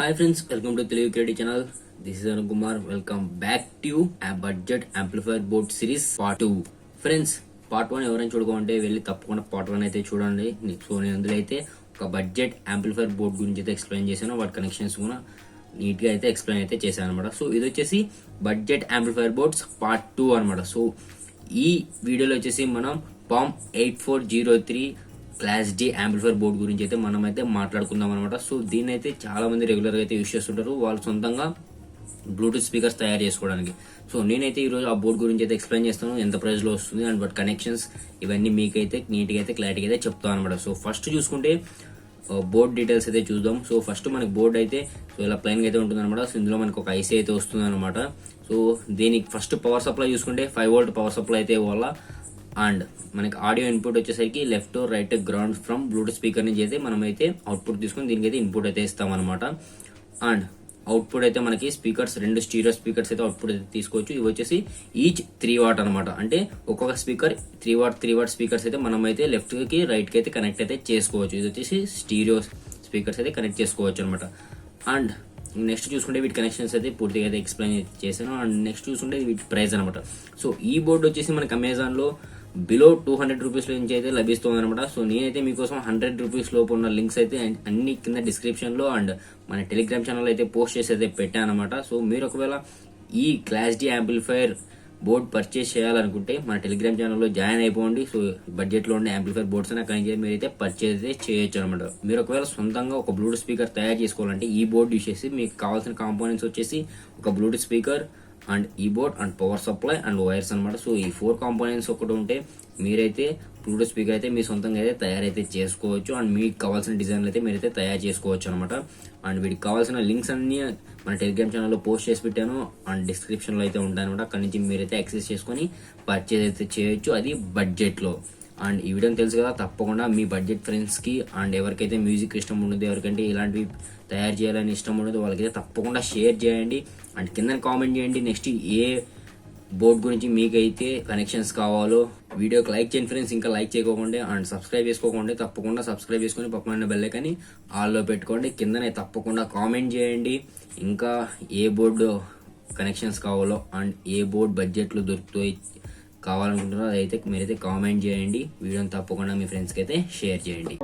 Hi friends, welcome to Telugu Creative Channel. This is Anup Kumar. Welcome back to a budget amplifier board series part 2. Friends, part 1 ఎవరైనా చూడకుంటే వెళ్ళి తప్పకుండా part 1 అయితే చూడండి. So నేను అందులో అయితే ఒక బడ్జెట్ యాంప్లిఫైర్ బోర్డ్ గురించి అయితే ఎక్స్ప్లెయిన్ చేశాను. వాటి కనెక్షన్స్ కూడా నీట్ గా అయితే ఎక్స్ప్లెయిన్ అయితే చేశాను అనమాట. సో ఇది వచ్చేసి బడ్జెట్ యాంప్లిఫైర్ బోర్డ్స్ పార్ట్ 2 అనమాట. సో ఈ వీడియోలో వచ్చేసి మనం PAM 8403 class D amplifier board గురించి అయితే మనం అయితే మాట్లాడుకుందాం అనమాట. సో దీన్ని అయితే చాలా మంది రెగ్యులర్ గా అయితే యూస్ చేస్తుంటారు వాళ్ళు సొంతంగా బ్లూటూత్ స్పీకర్స్ తయారు చేసుకోవడానికి. సో నేనైతే ఈ రోజు ఆ బోర్డ్ గురించి అయితే ఎక్స్ప్లెయిన్ చేస్తాను, ఎంత ప్రైస్ లో వస్తుంది అండ్ బట్ కనెక్షన్స్ ఇవన్నీ మీకైతే నీట్ గా అయితే క్లారిటీగా అయితే చెప్తాను అనమాట. సో ఫస్ట్ చూసుకుంటే బోర్డ్ డీటెయిల్స్ అయితే చూద్దాం. సో ఫస్ట్ మనకి బోర్డ్ అయితే సో ఇలా ప్లెయిన్ గా అయితే ఉంటుంది అనమాట. సో ఇందులో మనకు ఒక ఐసీ అయితే వస్తుంది అనమాట. సో దీనికి ఫస్ట్ పవర్ సప్లై చూసుకుంటే 5 వోల్ట్ పవర్ సప్లై అయితే ఇవ్వాలా. అండ్ మనకి ఆడియో ఇన్పుట్ వచ్చేసరికి left right ground from Bluetooth speaker నుంచి అయితే మనం అయితే అవుట్పుట్ తీసుకుని దీనికి అయితే ఇన్పుట్ అయితే ఇస్తాం అనమాట. అండ్ అవుట్పుట్ అయితే మనకి స్పీకర్స్ 2 స్టీరియో స్పీకర్స్ అయితే అవుట్పుట్ అయితే తీసుకోవచ్చు. ఇవి వచ్చేసి ఈచ్ 3 వాట్ అనమాట. అంటే ఒక్కొక్క స్పీకర్ 3 వాట్ స్పీకర్స్ అయితే మనం అయితే లెఫ్ట్ కి రైట్ కి అయితే కనెక్ట్ అయితే చేసుకోవచ్చు. ఇది వచ్చేసి స్టీరియో స్పీకర్స్ అయితే కనెక్ట్ చేసుకోవచ్చు అనమాట. అండ్ నెక్స్ట్ చూసుకుంటే వీటి కనెక్షన్స్ అయితే పూర్తిగా అయితే ఎక్స్ప్లెయిన్ చేశాను. అండ్ నెక్స్ట్ చూసుకుంటే వీటి ప్రైస్ అనమాట. సో ఈ బోర్డు వచ్చేసి మనకి అమెజాన్ లో బిలో 200 రూపీస్ నుంచి అయితే లభిస్తుంది అనమాట. సో నేనైతే మీకోసం 100 రూపీస్ లోపు ఉన్న లింక్స్ అయితే అన్ని కింద డిస్క్రిప్షన్ లో అండ్ మన టెలిగ్రామ్ ఛానల్ అయితే పోస్ట్ చేసి అయితే పెట్టాను అనమాట. సో మీరు ఒకవేళ ఈ class D amplifier board purchase చేయాలనుకుంటే మన టెలిగ్రామ్ ఛానల్లో జాయిన్ అయిపోండి. సో బడ్జెట్ లో ఉండే యాంప్లిఫైర్ బోర్డ్స్ అక్కడి నుంచి మీరైతే పర్చేస్ అయితే చేయొచ్చు అనమాట. మీరు ఒకవేళ సొంతంగా ఒక బ్లూటూత్ స్పీకర్ తయారు చేసుకోవాలంటే ఈ బోర్డు యూస్ చేసి మీకు కావాల్సిన కాంపోనెంట్స్ వచ్చేసి ఒక బ్లూటూత్ స్పీకర్ అండ్ ఈ board and power supply and wires అనమాట. సో ఈ 4 కాంపోనెంట్స్ ఒకటి ఉంటే మీరైతే బ్లూటూత్ స్పీకర్ అయితే మీ సొంతంగా అయితే తయారైతే చేసుకోవచ్చు. అండ్ మీకు కావాల్సిన డిజైన్లు అయితే మీరైతే తయారు చేసుకోవచ్చు అనమాట. అండ్ వీటికి కావాల్సిన లింక్స్ అన్ని మన టెలిగ్రామ్ ఛానల్లో పోస్ట్ చేసి పెట్టాను అండ్ డిస్క్రిప్షన్ లో అయితే ఉంటాయి అనమాట. అక్కడి నుంచి మీరైతే యాక్సెస్ చేసుకుని పర్చేజ్ అయితే చేయొచ్చు, అది బడ్జెట్ లో. అండ్ ఈ వీడియోని తెలుసు కదా, తప్పకుండా మీ బడ్జెట్ ఫ్రెండ్స్ కి అండ్ ఎవరికైతే మ్యూజిక్ ఇష్టం ఉండదు, ఎవరికంటే ఇలాంటివి తయారు చేయాలని ఇష్టం ఉండదు వాళ్ళకైతే తప్పకుండా షేర్ చేయండి అండ్ కింద కామెంట్ చేయండి నెక్స్ట్ ఏ బోర్డ్ గురించి మీకైతే కనెక్షన్స్ కావాలో. వీడియోకి లైక్ చేయండి ఫ్రెండ్స్, ఇంకా లైక్ చేయకోకుండా అండ్ సబ్స్క్రైబ్ చేసుకోకుండా తప్పకుండా సబ్స్క్రైబ్ చేసుకుని పక్కన బెల్ ఐకాన్ని ఆల్లో పెట్టుకోండి. కిందనే తప్పకుండా కామెంట్ చేయండి ఇంకా ఏ బోర్డు కనెక్షన్స్ కావాలో అండ్ ఏ బోర్డ్ బడ్జెట్ లో దొరుకుతాయి కావాలనుకుంటున్నారో అదైతే మీరైతే కామెంట్ చేయండి. వీడియోని తప్పకుండా మీ ఫ్రెండ్స్కి అయితే షేర్ చేయండి.